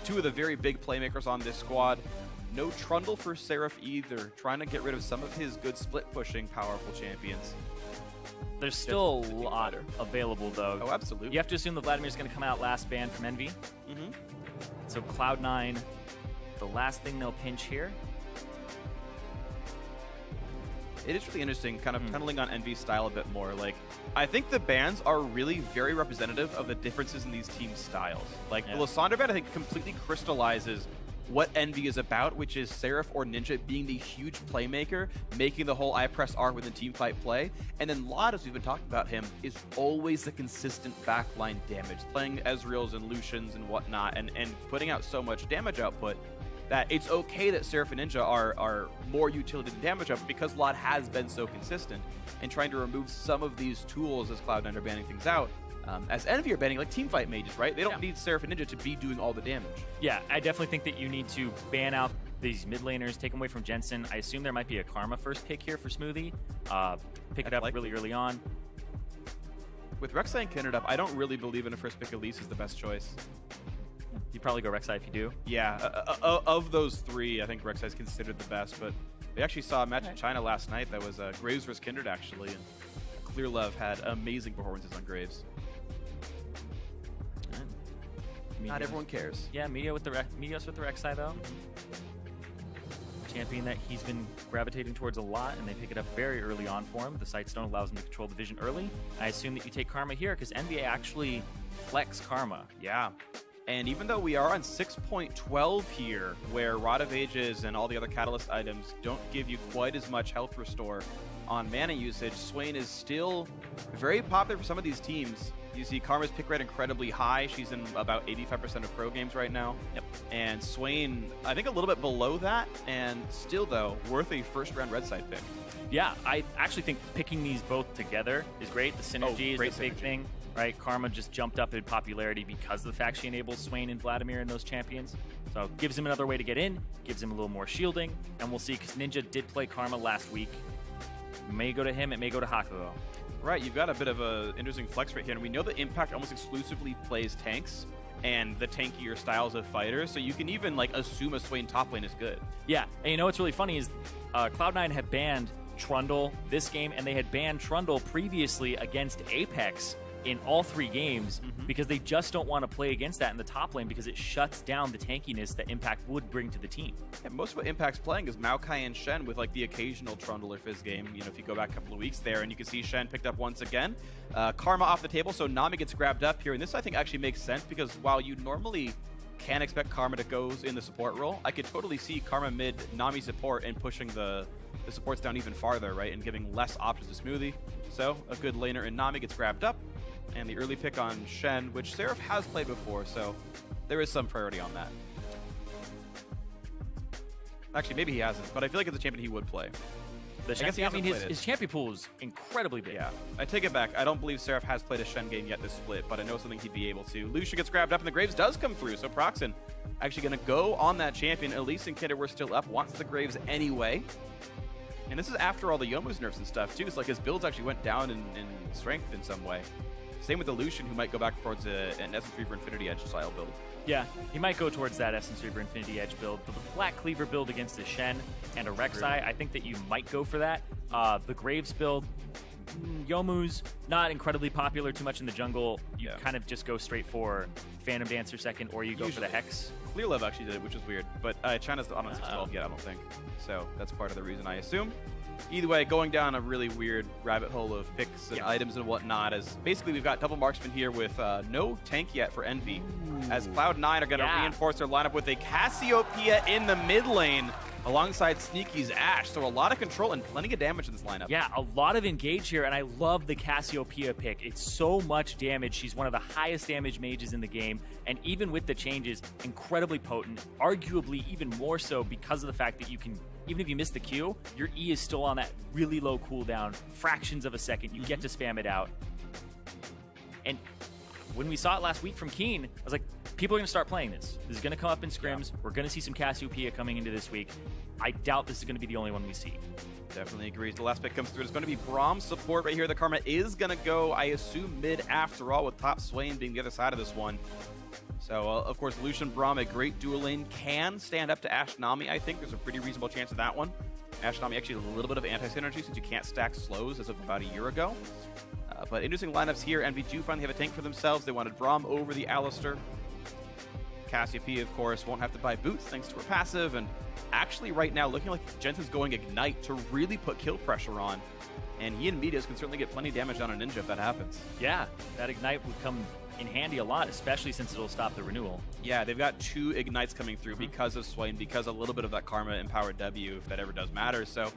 two of the very big playmakers on this squad. No Trundle for Seraph either, trying to get rid of some of his good split-pushing powerful champions. There's still a lot available, though. Oh, absolutely. You have to assume that Vladimir's going to come out last ban from Envy. So Cloud9, the last thing they'll pinch here. It is really interesting, kind of tunneling on Envy's style a bit more. Like, I think the bans are really very representative of the differences in these team styles. Like, the Lysandre ban, I think, completely crystallizes what Envy is about, which is Seraph or Ninja being the huge playmaker, making the whole I press R within teamfight play. And then Lod, as we've been talking about him, is always the consistent backline damage, playing Ezreals and Lucians and whatnot, and putting out so much damage output that it's okay that Seraph and Ninja are more utility than damage output because Lod has been so consistent. And trying to remove some of these tools as Cloud9 are banning things out, as Envy are banning like teamfight mages, right? They don't need Seraph and Ninja to be doing all the damage. Yeah, I definitely think that you need to ban out these mid laners, take them away from Jensen. I assume there might be a Karma first pick here for Smoothie. Pick it up really early on. With Rek'Sai and Kindred up, I don't really believe in a first pick Elise is the best choice. You'd probably go Rek'Sai if you do. Yeah, of those three, I think Rek'Sai is considered the best, but we actually saw a match in China last night that was Graves versus Kindred, actually, and Clear Love had amazing performances on Graves. Not everyone cares. Yeah, Meteos with the Rek'Sai, though. Champion that he's been gravitating towards a lot, and they pick it up very early on for him. The Sightstone allows him to control the vision early. I assume that you take Karma here, because NBA actually flex Karma. Yeah. And even though we are on 6.12 here, where Rod of Ages and all the other Catalyst items don't give you quite as much health restore on mana usage, Swain is still very popular for some of these teams. You see Karma's pick rate incredibly high. She's in about 85% of pro games right now. And Swain, I think a little bit below that, and still, though, worth a first-round red side pick. Yeah, I actually think picking these both together is great. The synergy is the big thing, right? Karma just jumped up in popularity because of the fact she enables Swain and Vladimir and those champions. So it gives him another way to get in, gives him a little more shielding, and we'll see, because Ninja did play Karma last week. It may go to him, it may go to Hakugo. Right, you've got a bit of an interesting flex right here, and we know that Impact almost exclusively plays tanks and the tankier styles of fighters, so you can even like assume a Swain top lane is good. Yeah, and you know what's really funny is Cloud9 had banned Trundle this game, and they had banned Trundle previously against Apex in all 3 games because they just don't want to play against that in the top lane because it shuts down the tankiness that Impact would bring to the team. Yeah, most of what Impact's playing is Maokai and Shen with like the occasional Trundle or Fizz game. You know, if you go back a couple of weeks there, and you can see Shen picked up once again. Karma off the table, so Nami gets grabbed up here, and this I think actually makes sense because while you normally can expect Karma to go in the support role, I could totally see Karma mid, Nami support, and pushing the supports down even farther, right, and giving less options to Smoothie. So a good laner in Nami gets grabbed up, and the early pick on Shen, which Seraph has played before, so there is some priority on that. Actually, maybe he hasn't, but I feel like it's a champion he would play. His champion pool is incredibly big. Yeah, I take it back. I don't believe Seraph has played a Shen game yet this split, but I know something he'd be able to. Lucia gets grabbed up, and the Graves does come through, so Proxen actually going to go on that champion. Elise and Kindred were still up, wants the Graves anyway. And this is after all the Youmu's nerfs and stuff, too. It's like his builds actually went down in strength in some way. Same with the Lucian, who might go back towards an Essence Reaver Infinity Edge style build. Yeah, he might go towards that Essence Reaver Infinity Edge build. But the Black Cleaver build against the Shen and a Rek'Sai, I think that you might go for that. The Graves build, Youmu's not incredibly popular too much in the jungle. You kind of just go straight for Phantom Dancer second, or you go for the Hex. Clear Love actually did it, which is weird. But China's not on 612 yet, I don't think. So that's part of the reason, I assume. Either way, going down a really weird rabbit hole of picks and items and whatnot, as basically we've got double marksman here with no tank yet for Envy, as Cloud9 are going to reinforce their lineup with a Cassiopeia in the mid lane alongside Sneaky's Ashe. So a lot of control and plenty of damage in this lineup. Yeah, a lot of engage here, and I love the Cassiopeia pick. It's so much damage. She's one of the highest damage mages in the game, and even with the changes, incredibly potent, arguably even more so because of the fact that you can, even if you miss the Q, your E is still on that really low cooldown, fractions of a second. You get to spam it out. And when we saw it last week from Keen, I was like, people are going to start playing this. This is going to come up in scrims. We're going to see some Cassiopeia coming into this week. I doubt this is going to be the only one we see. Definitely agrees. The last pick comes through. It's going to be Braum support right here. The Karma is going to go, I assume, mid after all, with top Swain being the other side of this one. So, of course, Lucian Braum, a great dual lane, can stand up to Ashe Nami, I think. There's a pretty reasonable chance of that one. Ashe Nami actually a little bit of anti-synergy since you can't stack slows as of about a year ago. But interesting lineups here. Envy do finally have a tank for themselves. They wanted Braum over the Alistar. Cassiopeia, of course, won't have to buy boots thanks to her passive. And actually right now looking like Jensen's going Ignite to really put kill pressure on. And he and Meteos can certainly get plenty of damage on a Ninja if that happens. Yeah, that Ignite would come in handy a lot, especially since it'll stop the renewal. Yeah, they've got 2 Ignites coming through because of Swain, because a little bit of that Karma-empowered W, if that ever does matter. So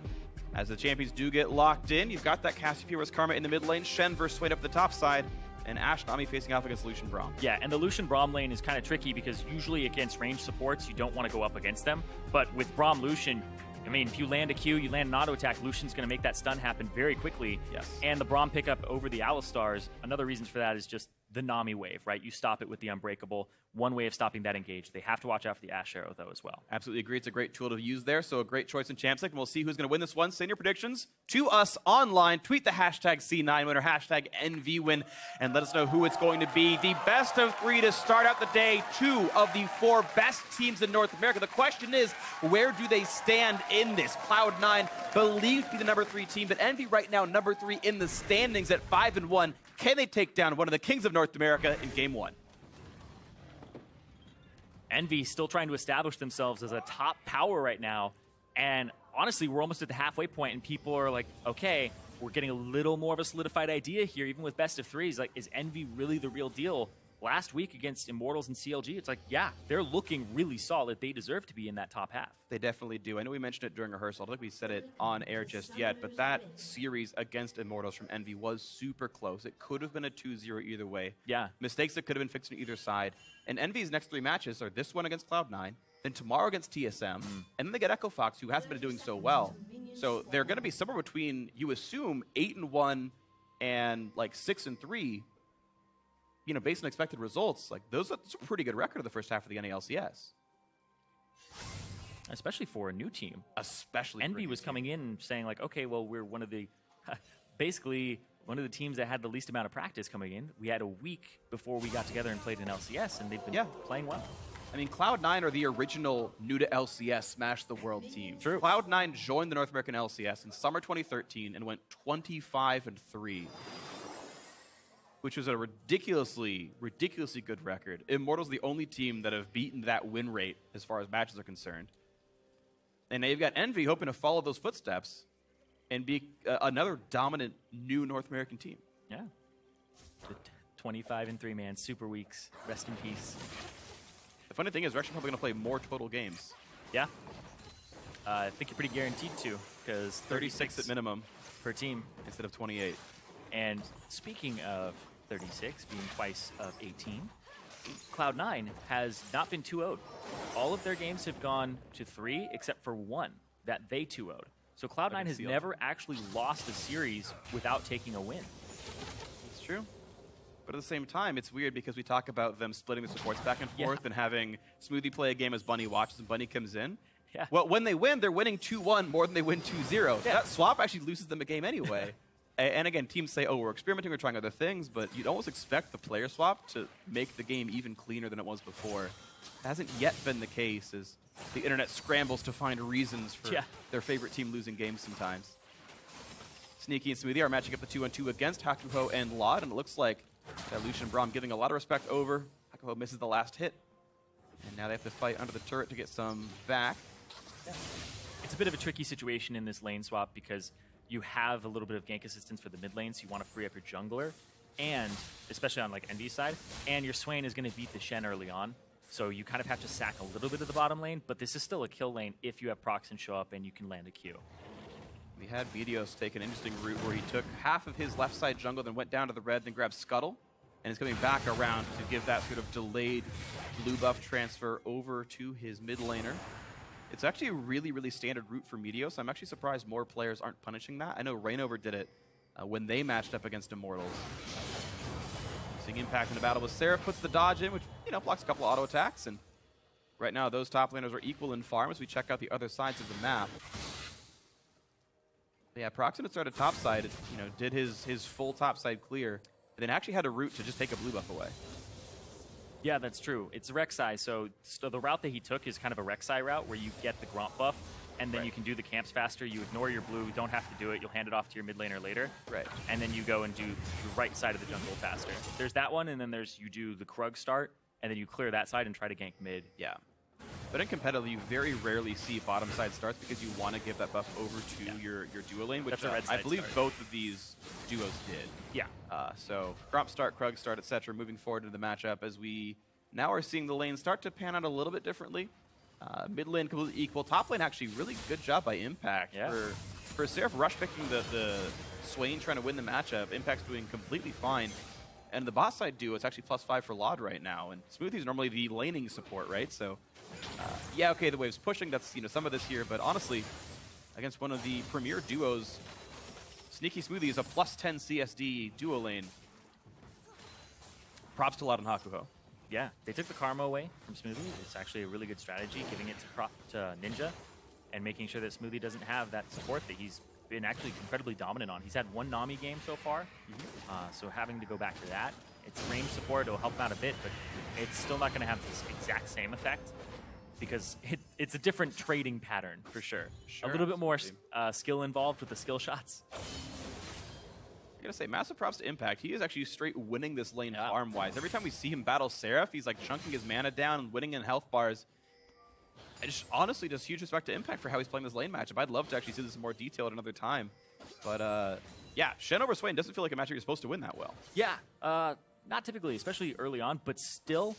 as the champions do get locked in, you've got that Cassiopeia vs Karma in the mid lane, Shen versus Swain up the top side, and Ashe Nami facing off against Lucian Braum. Yeah, and the Lucian Braum lane is kind of tricky because usually against range supports, you don't want to go up against them. But with Braum Lucian, I mean, if you land a Q, you land an auto attack, Lucian's going to make that stun happen very quickly. Yes. And the Braum pickup over the Alistars, another reason for that is just the Nami wave, right? You stop it with the Unbreakable. One way of stopping that engage. They have to watch out for the Ashe Arrow, though, as well. Absolutely agree. It's a great tool to use there, so a great choice in Champs League, and we'll see who's going to win this one. Send your predictions to us online. Tweet the hashtag C9 winner, hashtag NVWin, and let us know who it's going to be. The best of 3 to start out the day. 2 of the 4 best teams in North America. The question is, where do they stand in this? Cloud9 believed to be the number 3 team, but Envy right now number 3 in the standings at 5-1. Can they take down one of the kings of North America in Game 1? Envy still trying to establish themselves as a top power right now. And honestly, we're almost at the halfway point, and people are like, okay, we're getting a little more of a solidified idea here, even with best of 3s. Like, is Envy really the real deal? Last week against Immortals and CLG, it's like, yeah, they're looking really solid. They deserve to be in that top half. They definitely do. I know we mentioned it during rehearsal. I don't think we said it on air just yet, but that series against Immortals from Envy was super close. It could have been a 2-0 either way. Yeah. Mistakes that could have been fixed on either side. And Envy's next 3 matches are this one against Cloud9, then tomorrow against TSM, and then they get Echo Fox, who hasn't been doing so well. So they're going to be somewhere between, you assume, 8-1 and like 6-3. You know, based on expected results, like that's a pretty good record of the first half of the NALCS. Especially for a new team. Especially Envy was coming in and saying like, okay, well, we're one of the, basically one of the teams that had the least amount of practice coming in. We had a week before we got together and played in LCS, and they've been playing well. I mean, Cloud9 are the original new to LCS Smash the World team. True. Cloud9 joined the North American LCS in summer 2013 and went 25-3. Which was a ridiculously good record. Immortals the only team that have beaten that win rate as far as matches are concerned. And now you've got Envy hoping to follow those footsteps and be another dominant new North American team. Yeah. 25-3, man. Super weeks. Rest in peace. The funny thing is, we're actually probably going to play more total games. Yeah. I think you're pretty guaranteed to, because 36 at minimum per team instead of 28. And speaking of 36 being twice of 18, Cloud9 has not been 2-0'd. All of their games have gone to 3 except for 1 that they 2-0'd. So Cloud9 has never actually lost a series without taking a win. It's true. But at the same time, it's weird because we talk about them splitting the supports back and forth and having Smoothie play a game as Bunny watches and Bunny comes in. Yeah. Well, when they win, they're winning 2-1 more than they win 2-0. Yeah. That swap actually loses them a game anyway. And again, teams say, oh, we're experimenting, we're trying other things, but you'd almost expect the player swap to make the game even cleaner than it was before. It hasn't yet been the case as the internet scrambles to find reasons for their favorite team losing games sometimes. Sneaky and Smoothie are matching up the 2-on-2 against Hakuho and Lod, and it looks like Lucian Braum giving a lot of respect over. Hakuho misses the last hit, and now they have to fight under the turret to get some back. Yeah. It's a bit of a tricky situation in this lane swap because you have a little bit of gank assistance for the mid lane, so you want to free up your jungler, and especially on like Envy's side, and your Swain is going to beat the Shen early on, so you kind of have to sack a little bit of the bottom lane, but this is still a kill lane if you have Proxen show up and you can land a Q. We had Meteos take an interesting route where he took half of his left side jungle, then went down to the red, then grabbed Scuttle, and is coming back around to give that sort of delayed blue buff transfer over to his mid laner. It's actually a really, really standard route for Meteos. I'm actually surprised more players aren't punishing that. I know Reignover did it when they matched up against Immortals. Seeing impact in the battle with Seraph, puts the dodge in, which, you know, blocks a couple of auto attacks. And right now, those top laners are equal in farm as we check out the other sides of the map. But yeah, Proxen started top side, you know, did his full top side clear, and then actually had a route to just take a blue buff away. Yeah, that's true. It's Rek'Sai, so the route that he took is kind of a Rek'Sai route where you get the Gromp buff, and then you can do the camps faster. You ignore your blue, don't have to do it. You'll hand it off to your mid laner later. Right. And then you go and do the right side of the jungle faster. There's that one, and then you do the Krug start, and then you clear that side and try to gank mid. Yeah. But in competitive, you very rarely see bottom side starts because you want to give that buff over to your duo lane, which I believe both of these duos did. Yeah. So Gromp start, Krug start, etc. Moving forward into the matchup as we now are seeing the lane start to pan out a little bit differently. Mid lane completely equal. Top lane actually really good job by Impact. Yeah. For Seraph rush picking the Swain trying to win the matchup. Impact's doing completely fine. And the bot side duo, it's actually +5 for Laud right now. And Smoothie's normally the laning support, right? So, yeah, okay, the wave's pushing. That's some of this here. But honestly, against one of the premier duos, Sneaky Smoothie is a +10 CSD duo lane. Props to Laud and Hakuho. Yeah, they took the Karma away from Smoothie. It's actually a really good strategy, giving it to Ninja and making sure that Smoothie doesn't have that support that he's been actually incredibly dominant on. He's had one Nami game so far, so having to go back to that, it's range support. It'll help him out a bit, but it's still not going to have this exact same effect because it's a different trading pattern for sure. A little bit more skill involved with the skill shots. I'm going to say, massive props to Impact. He is actually straight winning this lane farm-wise. Every time we see him battle Seraph, he's like chunking his mana down and winning in health bars. And honestly, just huge respect to Impact for how he's playing this lane matchup. I'd love to actually see this in more detail at another time. But yeah, Shen over Swain doesn't feel like a matchup you're supposed to win that well. Yeah, not typically, especially early on, but still,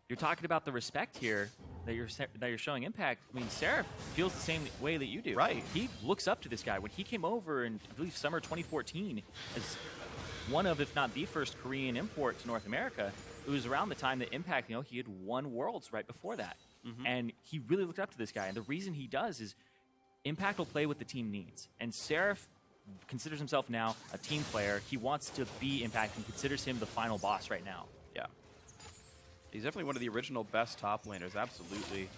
you're talking about the respect here that you're showing Impact. I mean, Seraph feels the same way that you do. Right. He looks up to this guy. When he came over in, I believe, summer 2014, as one of, if not the first Korean import to North America, it was around the time that Impact, he had won Worlds right before that. And he really looked up to this guy. And the reason he does is Impact will play what the team needs. And Seraph considers himself now a team player. He wants to be Impact and considers him the final boss right now. Yeah. He's definitely one of the original best top laners, absolutely.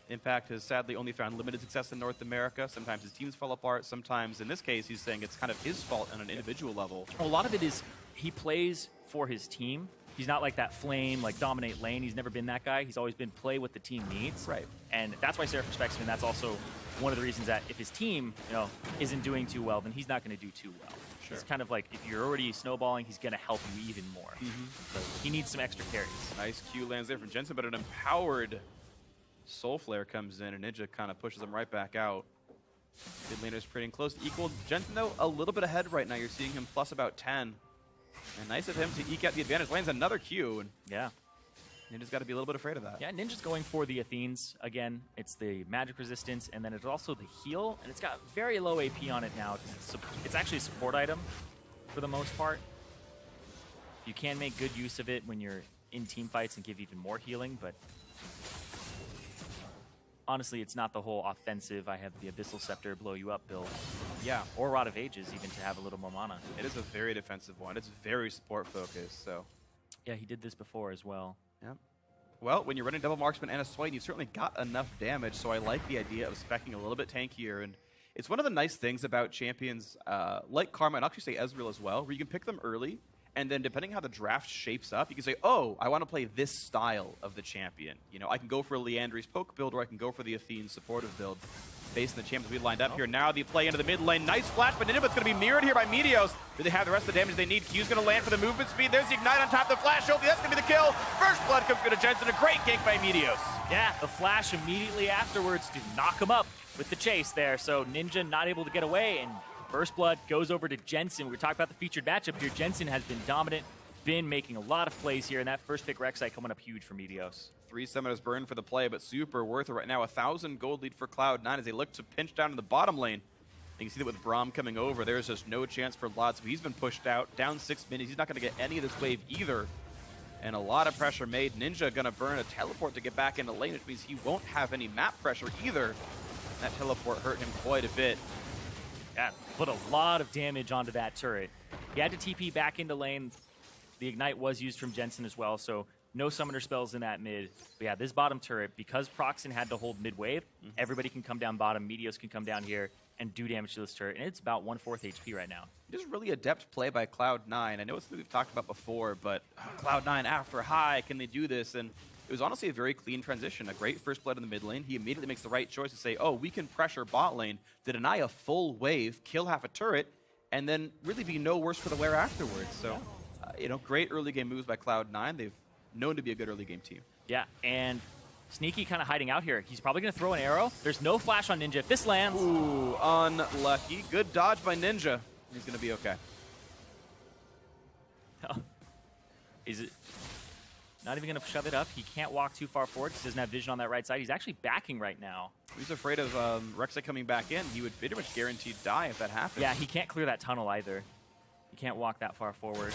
Impact has sadly only found limited success in North America. Sometimes his teams fall apart. Sometimes, in this case, he's saying it's kind of his fault on an individual level. A lot of it is he plays for his team. He's not like that flame, like dominate lane. He's never been that guy. He's always been play what the team needs. Right. And that's why Seraph respects him. And that's also one of the reasons that if his team, isn't doing too well, then he's not going to do too well. Sure. It's kind of like if you're already snowballing, he's going to help you even more. So he needs some extra carries. Nice Q lands there from Jensen, but an empowered Soul Flare comes in, and Ninja kind of pushes him right back out. Mid laner's pretty close. Equal. Jensen, though, a little bit ahead right now. You're seeing him plus about 10. And nice of him to eke out the advantage. Lands another Q. And yeah. Ninja's got to be a little bit afraid of that. Yeah, Ninja's going for the Athenes again. It's the magic resistance, and then it's also the heal, and it's got very low AP on it now. It's actually a support item for the most part. You can make good use of it when you're in team fights and give even more healing, but honestly, it's not the whole offensive, I have the Abyssal Scepter blow you up build. Yeah. Or Rod of Ages, even to have a little more mana. It is a very defensive one. It's very support focused, so. Yeah, he did this before as well. Yep. Well, when you're running double marksman and a Swain, you've certainly got enough damage, so I like the idea of speccing a little bit tankier. And it's one of the nice things about champions like Karma, and I'll actually say Ezreal as well, where you can pick them early, and then depending how the draft shapes up, you can say, oh, I want to play this style of the champion. I can go for a Leandri's poke build, or I can go for the Athene supportive build based on the champions we lined up here. Now the play into the mid lane. Nice flash, but Ninja, it's going to be mirrored here by Meteos. Do they have the rest of the damage they need? Q's going to land for the movement speed. There's the Ignite on top of the flash. Hopefully that's going to be the kill. First blood comes to Jensen. A great gank by Meteos. Yeah, the flash immediately afterwards to knock him up with the chase there. So Ninja not able to get away, and First Blood goes over to Jensen. We're talking about the featured matchup here. Jensen has been dominant, been making a lot of plays here, and that first pick Rek'Sai coming up huge for Meteos. 3 summoners burn for the play, but super worth it right now. 1,000 gold lead for Cloud9 as they look to pinch down in the bottom lane. You can see that with Braum coming over, there's just no chance for Laud, so he's been pushed out, down 6 minutes. He's not going to get any of this wave either. And a lot of pressure made. Ninja going to burn a teleport to get back into lane, which means he won't have any map pressure either. That teleport hurt him quite a bit. Yeah, put a lot of damage onto that turret. He had to TP back into lane. The Ignite was used from Jensen as well, so No summoner spells in that mid. But yeah, this bottom turret, because Proxen had to hold mid-wave, everybody can come down bottom. Meteos can come down here and do damage to this turret. And it's about 1/4 HP right now. It is really adept play by Cloud9. I know it's something we've talked about before, but Cloud9 after high, can they do this? And it was honestly a very clean transition. A great first blood in the mid lane. He immediately makes the right choice to say, oh, we can pressure bot lane to deny a full wave, kill half a turret, and then really be no worse for the wear afterwards. So, you know, great early game moves by Cloud9. They've known to be a good early game team. Yeah, and Sneaky kind of hiding out here. He's probably going to throw an arrow. There's no flash on Ninja. If this lands... Ooh, unlucky. Good dodge by Ninja. He's going to be okay. Is it not even going to shove it up? He can't walk too far forward. He doesn't have vision on that right side. He's actually backing right now. He's afraid of Rek'Sai coming back in. He would pretty much guaranteed die if that happens. Yeah, he can't clear that tunnel either. He can't walk that far forward.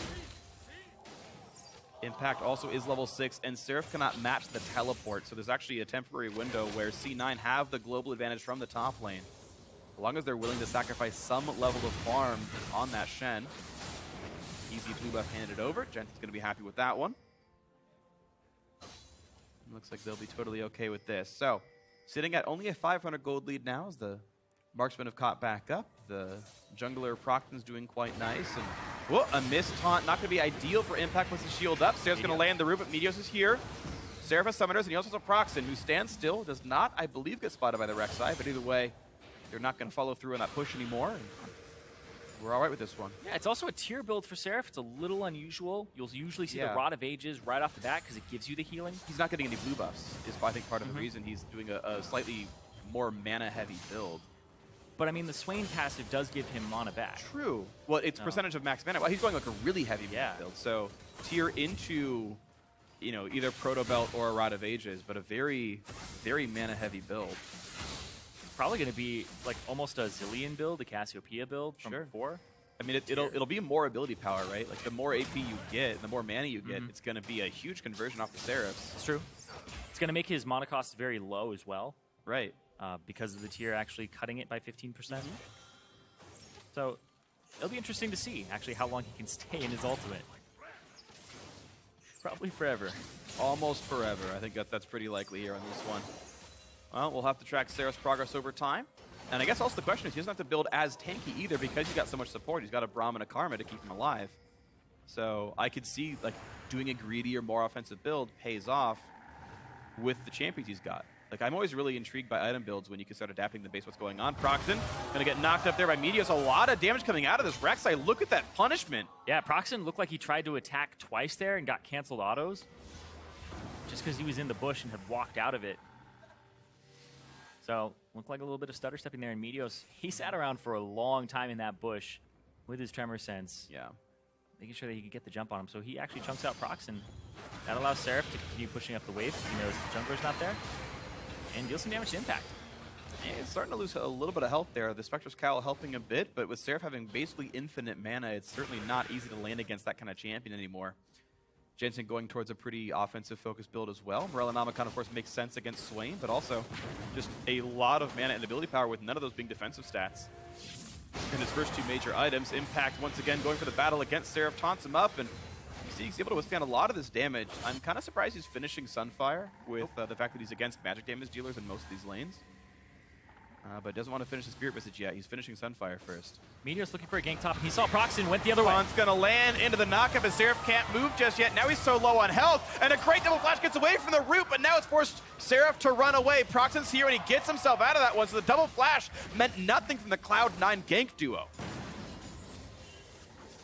Impact also is level 6, and Seraph cannot match the teleport, so there's actually a temporary window where C9 have the global advantage from the top lane. As long as they're willing to sacrifice some level of farm on that Shen. Easy blue buff handed over. Jensen's going to be happy with that one. Looks like they'll be totally okay with this. So, sitting at only a 500 gold lead now as the marksmen have caught back up. The jungler Proxen's doing quite nice. And whoa, a missed taunt. Not going to be ideal for Impact with the shield up. Seraph's going to land the root, but Meteos is here. Seraph has summoners, and he also has a Proxen who stands still. Does not, I believe, get spotted by the Rek'Sai, but either way, they're not going to follow through on that push anymore. We're all right with this one. Yeah, it's also a tier build for Seraph. It's a little unusual. You'll usually see the Rod of Ages right off the bat because it gives you the healing. He's not getting any blue buffs, is I think part of the reason he's doing a slightly more mana-heavy build. But I mean, the Swain passive does give him mana back. True. Well, it's percentage of max mana. Well, he's going like a really heavy mana build. So tier into, you know, either Proto Belt or a Rod of Ages, but a very, very mana-heavy build. Probably going to be like almost a Zillion build, a Cassiopeia build from before. I mean, it'll be more ability power, right? Like the more AP you get, the more mana you get, it's going to be a huge conversion off the Seraphs. It's true. It's going to make his mana cost very low as well. Right. Because of the tier actually cutting it by 15%. So it'll be interesting to see actually how long he can stay in his ultimate. Probably forever. Almost forever. I think that's pretty likely here on this one. Well, we'll have to track Seraph's progress over time. And I guess also the question is he doesn't have to build as tanky either because he's got so much support. He's got a Braum and a Karma to keep him alive. So I could see like doing a greedy or more offensive build pays off with the champions he's got. Like I'm always really intrigued by item builds when you can start adapting the base what's going on. Proxen gonna get knocked up there by Meteos. A lot of damage coming out of this Rek'Sai. Look at that punishment. Yeah, Proxen looked like he tried to attack twice there and got canceled autos. Just because he was in the bush and had walked out of it. So, looked like a little bit of stutter stepping there, and Meteos, he sat around for a long time in that bush with his Tremor Sense. Yeah. Making sure that he could get the jump on him. So he actually chunks out Proxen. That allows Seraph to continue pushing up the wave. He knows the jungler's not there. And deal some damage to Impact. And it's starting to lose a little bit of health there. The Spectre's Cowl helping a bit, but with Seraph having basically infinite mana, it's certainly not easy to land against that kind of champion anymore. Jensen going towards a pretty offensive-focused build as well. Morellonomicon, of course, makes sense against Swain, but also just a lot of mana and ability power with none of those being defensive stats. In his first two major items, Impact once again going for the battle against Seraph, taunts him up, and you see he's able to withstand a lot of this damage. I'm kind of surprised he's finishing Sunfire with the fact that he's against magic damage dealers in most of these lanes. But doesn't want to finish the Spirit Visage yet. He's finishing Sunfire first. Meteos looking for a gank top. He saw Proxen, went the other way. It's going to land into the knockup as Seraph can't move just yet. Now he's so low on health, and a great double flash gets away from the root, but now it's forced Seraph to run away. Proxen's here, and he gets himself out of that one, so the double flash meant nothing from the Cloud9 gank duo.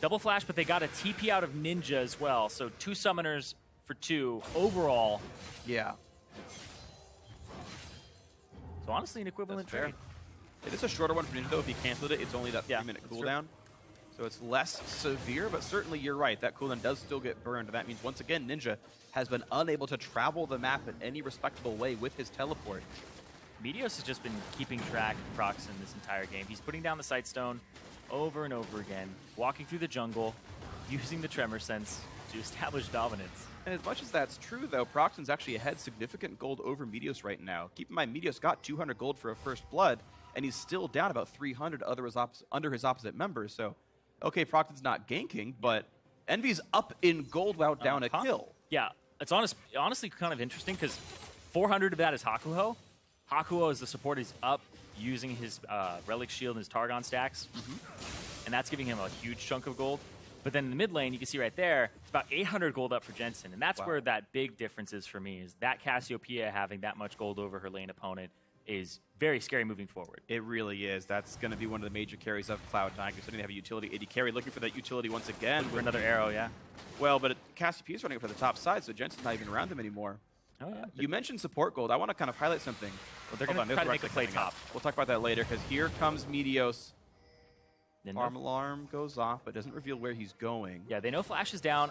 Double flash, but they got a TP out of Ninja as well, so 2 summoners for 2 overall. Yeah. So honestly, an equivalent trade. It is a shorter one for Ninja, though. If he canceled it, it's only that 3-minute cooldown. So it's less severe, but certainly you're right. That cooldown does still get burned. That means, once again, Ninja has been unable to travel the map in any respectable way with his teleport. Meteos has just been keeping track of Proxen this entire game. He's putting down the Sightstone over and over again, walking through the jungle, using the Tremor Sense to establish dominance. And as much as that's true, though, Proxen's actually ahead significant gold over Meteos right now. Keep in mind, Meteos got 200 gold for a first blood, and he's still down about 300 under his opposite members. So, okay, Proxen's not ganking, but Envy's up in gold while down a kill. Yeah, it's honestly kind of interesting because 400 of that is Hakuho. Hakuho, as the support, is up using his Relic Shield and his Targon stacks, and that's giving him a huge chunk of gold. But then in the mid lane, you can see right there, it's about 800 gold up for Jensen, and that's where that big difference is for me, is that Cassiopeia having that much gold over her lane opponent is very scary moving forward. It really is. That's going to be one of the major carries of Cloud9, considering they have a utility AD carry, looking for that utility once again. For another arrow, yeah. Well, but Cassiopeia's running up for the top side, so Jensen's not even around them anymore. Oh, yeah. You mentioned support gold. I want to kind of highlight something. Well, they're going to try to make a play top. We'll talk about that later, because here comes Meteos. Then Alarm goes off, but doesn't reveal where he's going. Yeah, they know Flash is down.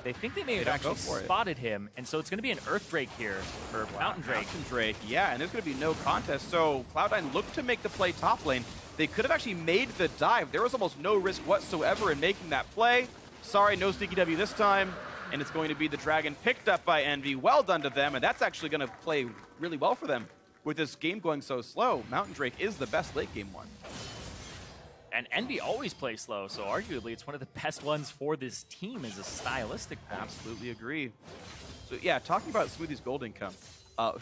They think they may have actually spotted him, and so it's going to be an Earth Drake here, or Mountain Drake. Mountain Drake, yeah, and there's going to be no contest. So Cloud9 looked to make the play top lane. They could have actually made the dive. There was almost no risk whatsoever in making that play. Sorry, no sneaky W this time, and it's going to be the Dragon picked up by Envy. Well done to them, and that's actually going to play really well for them. With this game going so slow, Mountain Drake is the best late game one. And Envy always plays slow, so arguably it's one of the best ones for this team as a stylistic point. Absolutely agree. So yeah, talking about Smoothie's gold income,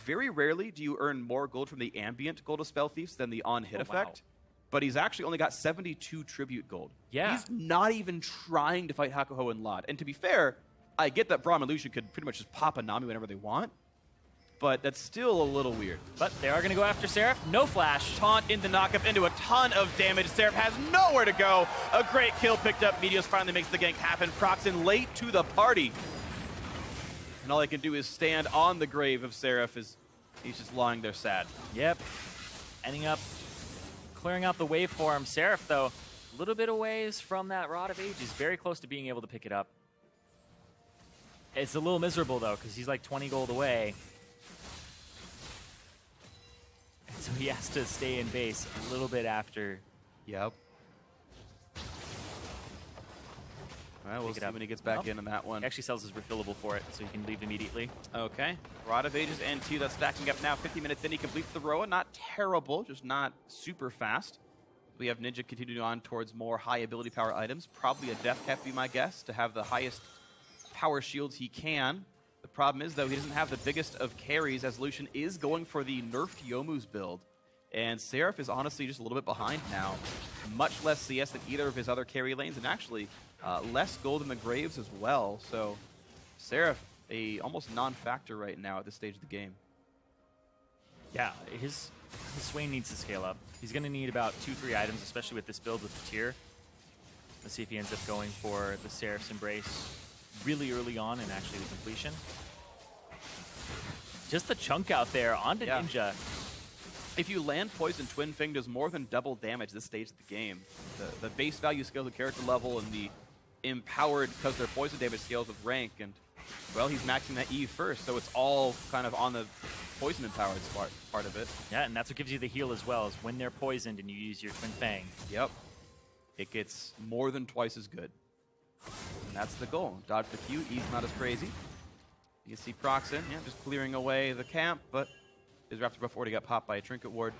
very rarely do you earn more gold from the ambient Gold of Spell Thieves than the on-hit effect. But he's actually only got 72 tribute gold. Yeah. He's not even trying to fight Hakuho and Lod. And to be fair, I get that Braum and Lucian could pretty much just pop a Nami whenever they want, but that's still a little weird. But they are going to go after Seraph. No flash. Taunt into knockup into a ton of damage. Seraph has nowhere to go. A great kill picked up. Meteos finally makes the gank happen. Proxen late to the party. And all I can do is stand on the grave of Seraph as he's just lying there sad. Yep. Ending up clearing out the wave for him. Seraph, though, a little bit of ways from that Rod of Ages. Very close to being able to pick it up. It's a little miserable, though, because he's like 20 gold away. So he has to stay in base a little bit after. Yep. All right, we'll see when he gets back in on that one. He actually sells his refillable for it, so he can leave immediately. Okay. Rod of Ages and 2, that's stacking up now. 50 minutes in, he completes the Roa. Not terrible, just not super fast. We have Ninja continuing on towards more high ability power items. Probably a Death Cap, be my guess, to have the highest power shields he can. The problem is, though, he doesn't have the biggest of carries, as Lucian is going for the nerfed Youmu's build. And Seraph is honestly just a little bit behind now. Much less CS than either of his other carry lanes, and actually less gold in the graves as well. So Seraph, a almost non-factor right now at this stage of the game. Yeah, his Swain needs to scale up. He's going to need about 2-3 items, especially with this build with the tier. Let's see if he ends up going for the Seraph's Embrace really early on and actually the completion. Just the chunk out there onto Ninja. If you land Poison, Twin Fang does more than double damage this stage of the game. The base value scales with character level, and the empowered because their poison damage scales with rank. And, well, he's maxing that E first, so it's all kind of on the poison empowered part of it. Yeah, and that's what gives you the heal as well, is when they're poisoned and you use your Twin Fang. Yep. It gets more than twice as good. And that's the goal. Dodge the Q, E's not as crazy. You can see Proxen, just clearing away the camp, but his Raptor before he got popped by a Trinket Ward.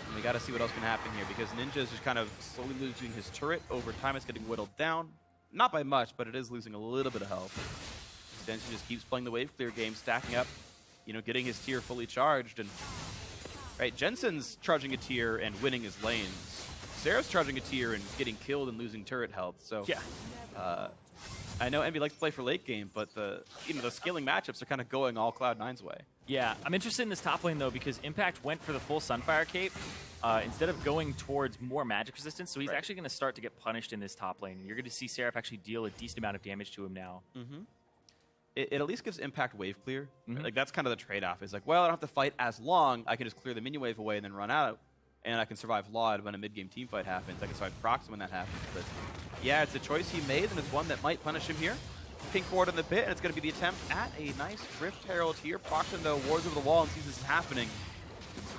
And we got to see what else can happen here, because Ninja is just kind of slowly losing his turret. Over time, it's getting whittled down. Not by much, but it is losing a little bit of health. Extension just keeps playing the wave clear game, stacking up, getting his tier fully charged. And right, Jensen's charging a tier and winning his lanes. Seraph's charging a tier and getting killed and losing turret health. So yeah. I know Envy likes to play for late game, but the scaling matchups are kind of going all Cloud9's way. Yeah, I'm interested in this top lane, though, because Impact went for the full Sunfire Cape instead of going towards more magic resistance, so he's actually going to start to get punished in this top lane. And you're going to see Seraph actually deal a decent amount of damage to him now. It at least gives Impact wave clear. Like, that's kind of the trade-off. Is like, well, I don't have to fight as long. I can just clear the minion wave away and then run out. And I can survive Laud when a mid-game team fight happens. I can survive Prox when that happens. But yeah, it's a choice he made, and it's one that might punish him here. Pink ward in the pit, and it's going to be the attempt at a nice Drift Herald here. Proxen, though, wards over the wall and sees this is happening.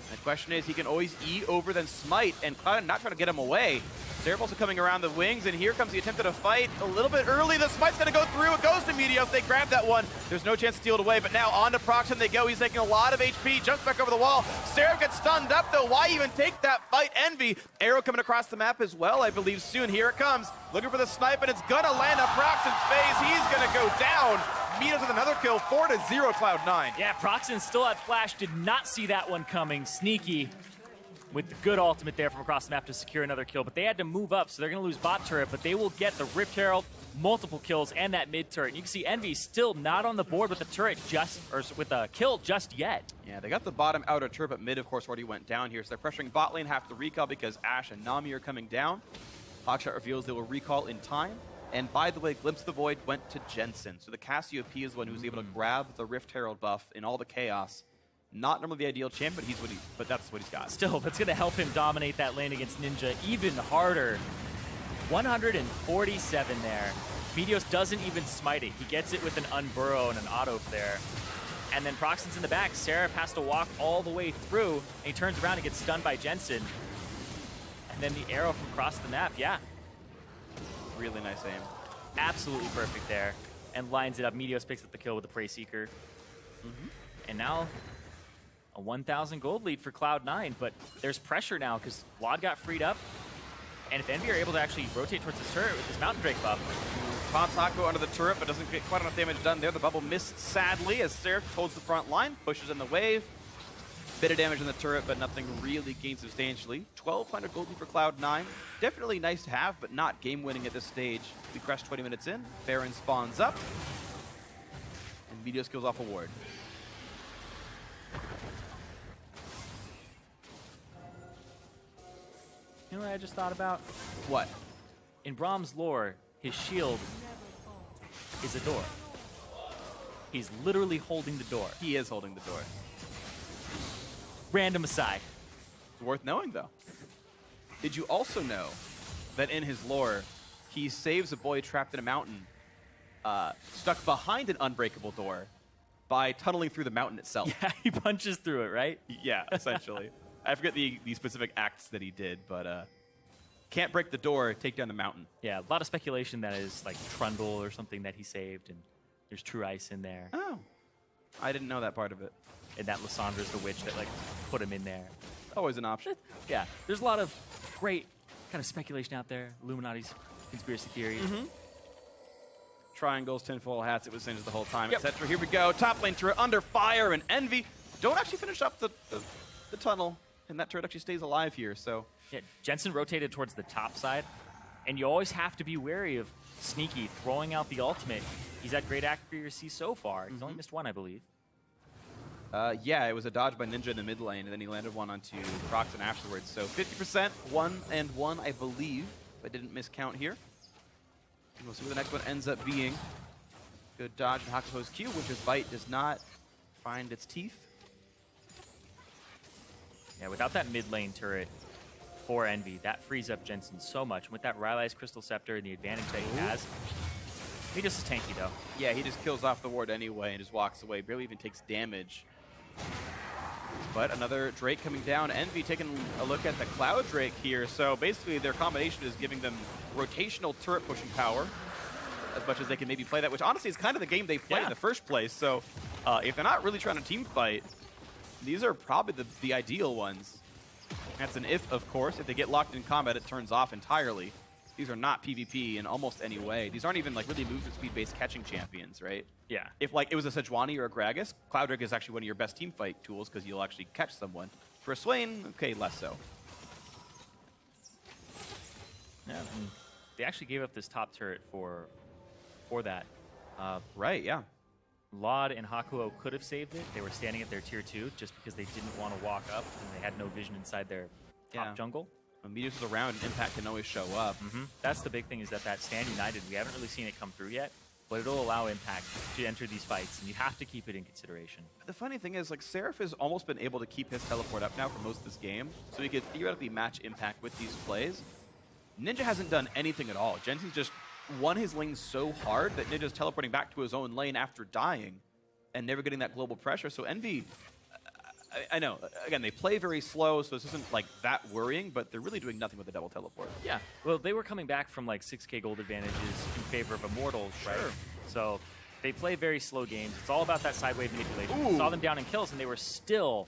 And the question is, he can always E over then Smite, and Cloud not trying to get him away. Seraph also coming around the wings, and here comes the attempt at a fight a little bit early. The Smite's going to go through. It goes to Meteos. They grab that one. There's no chance to steal it away, but now on to Proxen they go. He's taking a lot of HP. Jumps back over the wall. Seraph gets stunned up, though. Why even take that fight? Envy. Arrow coming across the map as well, I believe, soon. Here it comes. Looking for the snipe, and it's going to land on Proxen's face. He's going to go down. Meadows with another kill, 4-0 Cloud9. Yeah, Proxen still at flash, did not see that one coming. Sneaky with the good ultimate there from across the map to secure another kill, but they had to move up, so they're going to lose bot turret, but they will get the Rift Herald, multiple kills, and that mid turret. And you can see Envy still not on the board with the turret with a kill just yet. Yeah, they got the bottom outer turret, but mid, of course, already went down here, so they're pressuring bot lane, have to recall because Ashe and Nami are coming down. Hawkshot reveals they will recall in time. And by the way, Glimpse of the Void went to Jensen. So the Cassiopeia is the one who was able to grab the Rift Herald buff in all the chaos. Not normally the ideal champ, but that's what he's got. Still, that's going to help him dominate that lane against Ninja even harder. 147 there. Meteos doesn't even smite it. He gets it with an unburrow and an auto flare. And then Proxen's in the back. Seraph has to walk all the way through, and he turns around and gets stunned by Jensen. And then the arrow from across the map, yeah. Really nice aim. Absolutely perfect there. And lines it up. Meteos picks up the kill with the Prey Seeker. And now a 1,000 gold lead for Cloud9, but there's pressure now because Vlad got freed up. And if Envy are able to actually rotate towards this turret with this Mountain Drake buff. Pops Hako under the turret, but doesn't get quite enough damage done there. The bubble missed sadly as Seraph holds the front line, pushes in the wave. Bit of damage on the turret, but nothing really gained substantially. 1,200 gold lead for Cloud9. Definitely nice to have, but not game-winning at this stage. We crashed 20 minutes in. Baron spawns up. And Meteos kills off a ward. You know what I just thought about? What? In Brahm's lore, his shield is a door. He's literally holding the door. He is holding the door. Random aside. It's worth knowing, though. Did you also know that in his lore, he saves a boy trapped in a mountain, stuck behind an unbreakable door, by tunneling through the mountain itself? Yeah, he punches through it, right? Yeah, essentially. I forget the specific acts that he did, but can't break the door, take down the mountain. Yeah, a lot of speculation that is like Trundle or something that he saved, and there's True Ice in there. Oh, I didn't know that part of it. And that Lyssandra's the witch that like put him in there. Always an option. Yeah, there's a lot of great kind of speculation out there. Illuminati's conspiracy theories. Triangles, tinfoil hats, it was Singed the whole time, etc. Here we go. Top lane turret under fire, and Envy don't actually finish up the tunnel, and that turret actually stays alive here, so. Yeah, Jensen rotated towards the top side, and you always have to be wary of Sneaky throwing out the ultimate. He's had great accuracy so far. He's only missed one, I believe. Yeah, it was a dodge by Ninja in the mid lane, and then he landed one onto Proxen afterwards. So 50%, 1-1, I believe, if I didn't miscount here. And we'll see what the next one ends up being. Good dodge and Hakuho's Q, which his bite does not find its teeth. Yeah, without that mid lane turret for Envy, that frees up Jensen so much. And with that Rylai's Crystal Scepter and the advantage that he has, he just is tanky, though. Yeah, he just kills off the ward anyway and just walks away. Barely even takes damage. But another Drake coming down. Envy taking a look at the Cloud Drake here. So basically their combination is giving them rotational turret pushing power as much as they can maybe play that, which honestly is kind of the game they play in the first place. So if they're not really trying to team fight, these are probably the ideal ones. That's an if, of course. If they get locked in combat, it turns off entirely. These are not PvP in almost any way. These aren't even like really movement speed-based catching champions, right? Yeah. If like it was a Sejuani or a Gragas, Cloud Drake is actually one of your best team fight tools because you'll actually catch someone. For a Swain, okay, less so. Yeah, and they actually gave up this top turret for that. Right, yeah. Laud and Hakuho could have saved it. They were standing at their tier 2 just because they didn't want to walk up and they had no vision inside their top jungle. When Meteos is around, Impact can always show up. That's the big thing, is that Stand United, we haven't really seen it come through yet, but it'll allow Impact to enter these fights, and you have to keep it in consideration. The funny thing is, like, Seraph has almost been able to keep his teleport up now for most of this game, so he could theoretically match Impact with these plays. Ninja hasn't done anything at all. Jensen's just won his lane so hard that Ninja's teleporting back to his own lane after dying and never getting that global pressure. So Envy, I know, again, they play very slow, so this isn't like that worrying, but they're really doing nothing with the double teleport. Yeah, well, they were coming back from like 6k gold advantages in favor of Immortals, right? So they play very slow games. It's all about that side wave manipulation. We saw them down in kills, and they were still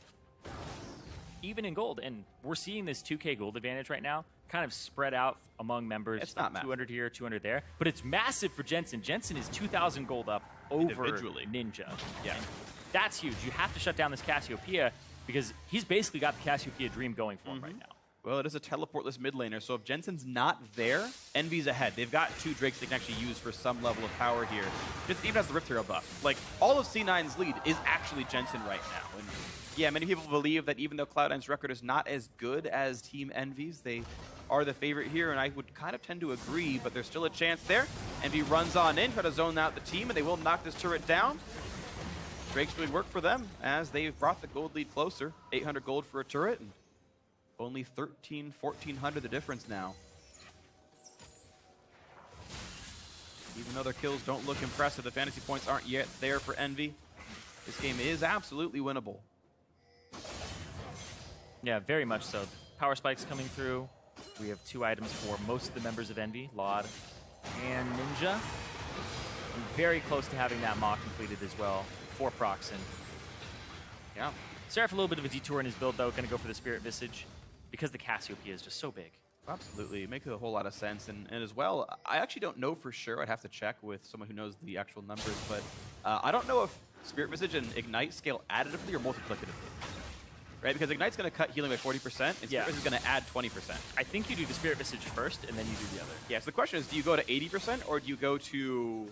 even in gold. And we're seeing this 2k gold advantage right now kind of spread out among members. It's not 200 here, 200 there. But it's massive for Jensen. Jensen is 2,000 gold up over individually. Ninja. Yeah. And that's huge. You have to shut down this Cassiopeia because he's basically got the Cassiopeia dream going for him right now. Well, it is a teleportless mid laner, so if Jensen's not there, Envy's ahead. They've got 2 Drakes they can actually use for some level of power here. Just even has the Rift Hero buff. Like, all of C9's lead is actually Jensen right now. And yeah, many people believe that even though Cloud9's record is not as good as Team Envy's, they are the favorite here, and I would kind of tend to agree, but there's still a chance there. Envy runs on in, try to zone out the team, and they will knock this turret down. Drake's doing work for them as they've brought the gold lead closer. 800 gold for a turret, and only 1,400 the difference now. Even though their kills don't look impressive, the fantasy points aren't yet there for Envy. This game is absolutely winnable. Yeah, very much so. Power spikes coming through. We have 2 items for most of the members of Envy, Laud and Ninja. And very close to having that Maw completed as well for Proxen. Yeah. Seraph a little bit of a detour in his build though, gonna go for the Spirit Visage because the Cassiopeia is just so big. Absolutely, it makes a whole lot of sense, and as well, I actually don't know for sure. I'd have to check with someone who knows the actual numbers, but I don't know if Spirit Visage and Ignite scale additively or multiplicatively, right? Because Ignite's going to cut healing by 40%, and Spirit Visage is going to add 20%. I think you do the Spirit Visage first, and then you do the other. Yeah, so the question is, do you go to 80%, or do you go to,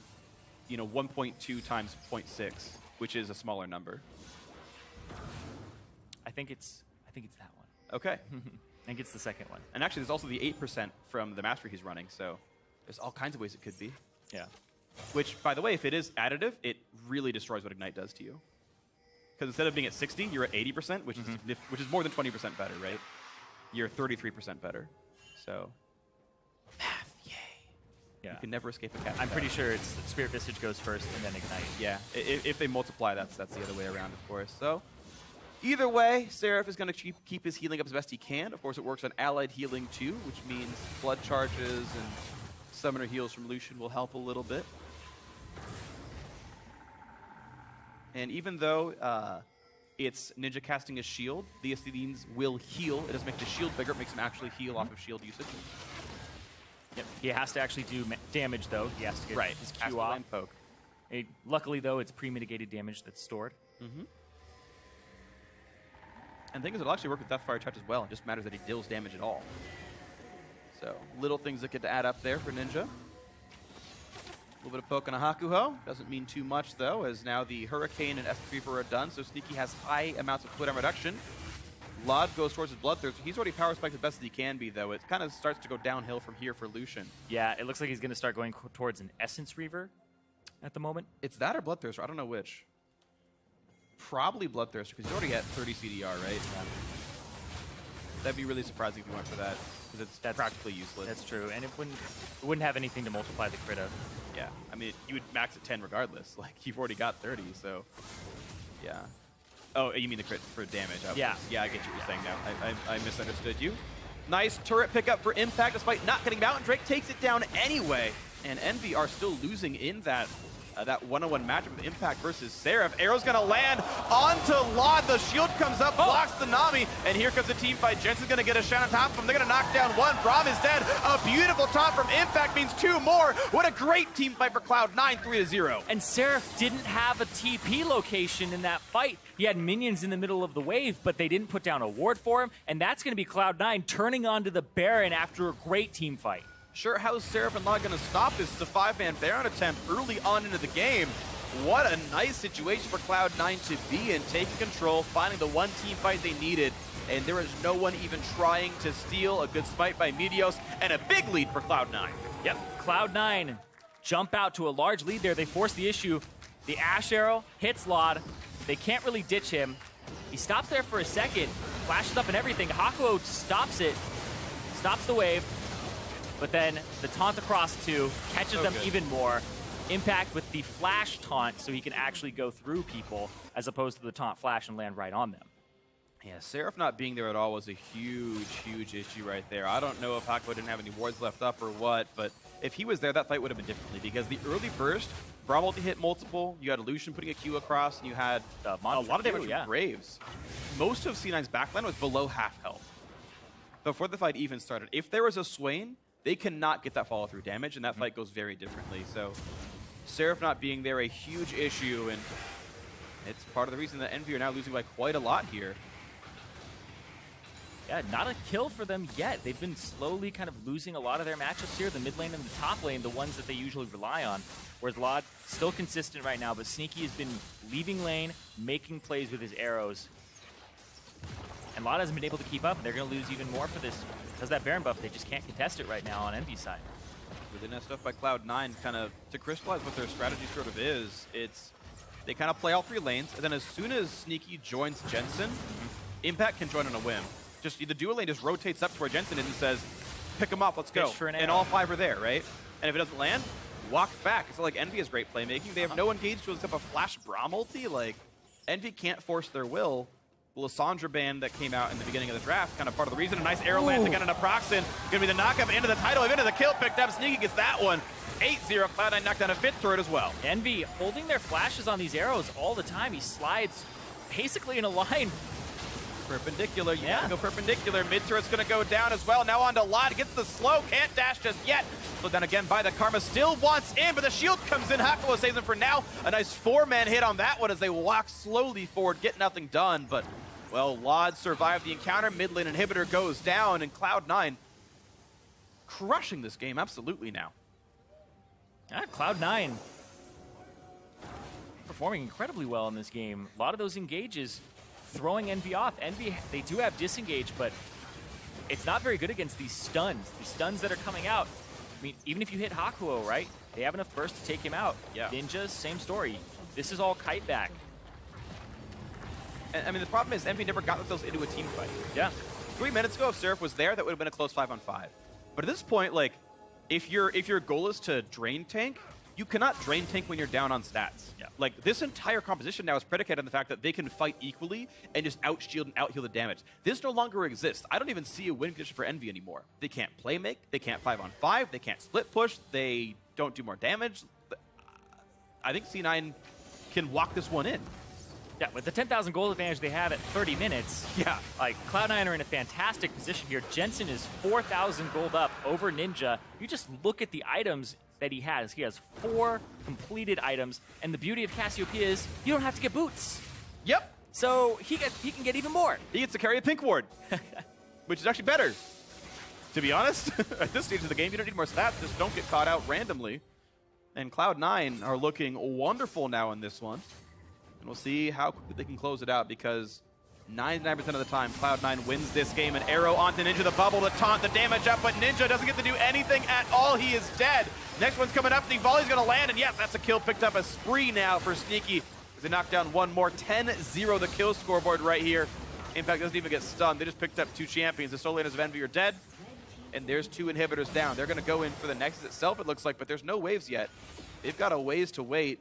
1.2 times 0.6, which is a smaller number? I think it's that one. Okay. I think it's the second one. And actually, there's also the 8% from the Mastery he's running, so there's all kinds of ways it could be. Yeah. Which, by the way, if it is additive, it really destroys what Ignite does to you. Because instead of being at 60, you're at 80%, which is more than 20% better, right? You're 33% better. So, math, yay. Yeah. You can never escape a cat. I'm pretty sure it's Spirit Visage goes first and then Ignite. Yeah, if they multiply, that's the other way around, of course. So, either way, Seraph is going to keep his healing up as best he can. Of course, it works on allied healing too, which means blood charges and summoner heals from Lucian will help a little bit. And even though it's Ninja casting a shield, the Aesthetians will heal. It doesn't make the shield bigger, it makes him actually heal off of shield usage. Yep. He has to actually do damage, though. He has to get his Q off. Poke. Luckily, though, it's pre-mitigated damage that's stored. And things that'll actually work with Deathfire Touch as well. It just matters that he deals damage at all. So, little things that get to add up there for Ninja. A little bit of poke on a Hakuho. Doesn't mean too much, though, as now the Hurricane and Esper Reaper are done, so Sneaky has high amounts of cooldown reduction. Laud goes towards his Bloodthirst. He's already power spiked as best as he can be, though. It kind of starts to go downhill from here for Lucian. Yeah, it looks like he's going to start going towards an Essence Reaver at the moment. It's that or Bloodthirster. I don't know which. Probably Bloodthirster, because he's already at 30 CDR, right? Yeah. That'd be really surprising if you went for that, because that's practically useless. That's true, and it wouldn't have anything to multiply the crit of. Yeah, I mean, you would max at 10 regardless. Like, you've already got 30, so yeah. Oh, you mean the crit for damage? Yeah, I get what you're saying now. I misunderstood you. Nice turret pickup for Impact, despite not getting Mountain Drake takes it down anyway. And Envy are still losing in that one-on-one matchup with Impact versus Seraph. Arrow's gonna land onto Laud. The shield comes up, blocks the Nami, and here comes the team fight. Jensen's gonna get a shot on top of him. They're gonna knock down one. Braum is dead. A beautiful taunt from Impact means 2 more. What a great team fight for Cloud9, 3-0. And Seraph didn't have a TP location in that fight. He had minions in the middle of the wave, but they didn't put down a ward for him, and that's gonna be Cloud9 turning onto the Baron after a great team fight. Sure, how's Seraph and Laud going to stop this? It's a 5-man Baron attempt early on into the game. What a nice situation for Cloud9 to be in, taking control, finding the one team fight they needed, and there is no one even trying to steal. A good smite by Meteos, and a big lead for Cloud9. Yep, Cloud9 jump out to a large lead there. They force the issue. The Ash Arrow hits Laud. They can't really ditch him. He stops there for a second, flashes up and everything. Hakuo stops it, stops the wave. But then the taunt across 2 catches them even more. Impact with the flash taunt so he can actually go through people as opposed to the taunt flash and land right on them. Yeah, Seraph not being there at all was a huge, huge issue right there. I don't know if Hakuo didn't have any wards left up or what, but if he was there, that fight would have been differently because the early burst, Braum ulti hit multiple, you had Lucian putting a Q across, and you had a lot of damage from Graves. Most of C9's backline was below half health before the fight even started. If there was a Swain, they cannot get that follow-through damage, and that fight goes very differently. So Seraph not being there a huge issue, and it's part of the reason that Envy are now losing by quite a lot here. Yeah, not a kill for them yet. They've been slowly kind of losing a lot of their matchups here. The mid lane and the top lane, the ones that they usually rely on. Whereas Lod, still consistent right now, but Sneaky has been leaving lane, making plays with his arrows. And Lod hasn't been able to keep up. They're going to lose even more for this. Because that Baron buff, they just can't contest it right now on Envy's side. Really nice stuff by Cloud9, kind of to crystallize what their strategy sort of is. It's they kind of play all 3 lanes, and then as soon as Sneaky joins Jensen, Impact can join on a whim. Just the dual lane just rotates up to where Jensen is and says, pick him up, let's go. And all 5 are there, right? And if it doesn't land, walk back. It's not like Envy has great playmaking. They have no engage to except a flash Braum ulti. Like, Envy can't force their will. The Lissandra ban that came out in the beginning of the draft, kind of part of the reason. A nice arrow lands again into Proxen. Gonna be the knockup into the title, into the kill picked up. Sneaky gets that one. 8-0, Cloud9 knocked down a 5th turret as well. Envy holding their flashes on these arrows all the time. He slides basically in a line. Perpendicular, you gotta go perpendicular. Mid turret's gonna go down as well. Now on to Lod, gets the slow, can't dash just yet. Slowed down again by the Karma, still wants in, but the shield comes in. Hakuo saves him for now. A nice 4-man hit on that one as they walk slowly forward, get nothing done. But, well, Lod survived the encounter. Mid lane inhibitor goes down, and Cloud9 crushing this game absolutely now. Cloud9 performing incredibly well in this game. A lot of those engages throwing Envy off. Envy, they do have disengage, but it's not very good against these stuns. The stuns that are coming out. I mean, even if you hit Hakuo, right? They have enough burst to take him out. Yeah. Ninja, same story. This is all kite back. And, I mean, the problem is Envy never got themselves into a team fight. Yeah. 3 minutes ago, if Seraph was there, that would have been a close 5-on-5. But at this point, like, if your goal is to drain tank, you cannot drain tank when you're down on stats. Yeah. Like, this entire composition now is predicated on the fact that they can fight equally and just out-shield and out-heal the damage. This no longer exists. I don't even see a win condition for Envy anymore. They can't play make, they can't 5-on-5, they can't split push, they don't do more damage. I think C9 can walk this one in. Yeah, with the 10,000 gold advantage they have at 30 minutes, yeah, like Cloud9 are in a fantastic position here. Jensen is 4,000 gold up over Ninja. You just look at the items that he has. He has 4 completed items, and the beauty of Cassiopeia is you don't have to get boots. Yep. So he can get even more. He gets to carry a pink ward, which is actually better. To be honest, at this stage of the game, you don't need more stats. Just don't get caught out randomly. And Cloud9 are looking wonderful now in this one. And we'll see how quickly they can close it out, because 99% of the time, Cloud9 wins this game. An arrow onto Ninja, the bubble, the taunt, the damage up, but Ninja doesn't get to do anything at all. He is dead. Next one's coming up. The volley's going to land, and yes, that's a kill picked up. A spree now for Sneaky as they knock down one more. 10-0 the kill scoreboard right here. Impact doesn't even get stunned. They just picked up 2 champions. The solo laners of Envy are dead, and there's 2 inhibitors down. They're going to go in for the Nexus itself, it looks like, but there's no waves yet. They've got a ways to wait.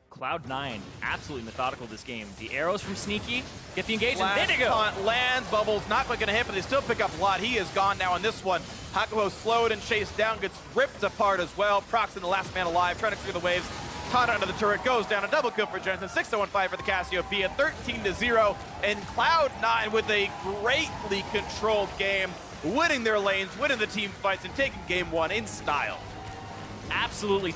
Cloud9, absolutely methodical this game. The arrows from Sneaky, get the engagement, there they go. Taunt lands, Bubble's not quite going to hit, but they still pick up Lod. He is gone now on this one. Hakuo slowed and chased down, gets ripped apart as well. Proxen, the last man alive, trying to clear the waves. Taunt under the turret, goes down, a double kill for Jensen. 6-0-1-5 for the Cassiopeia, 13-0. And Cloud9 with a greatly controlled game, winning their lanes, winning the team fights, and taking game 1 in style. Absolutely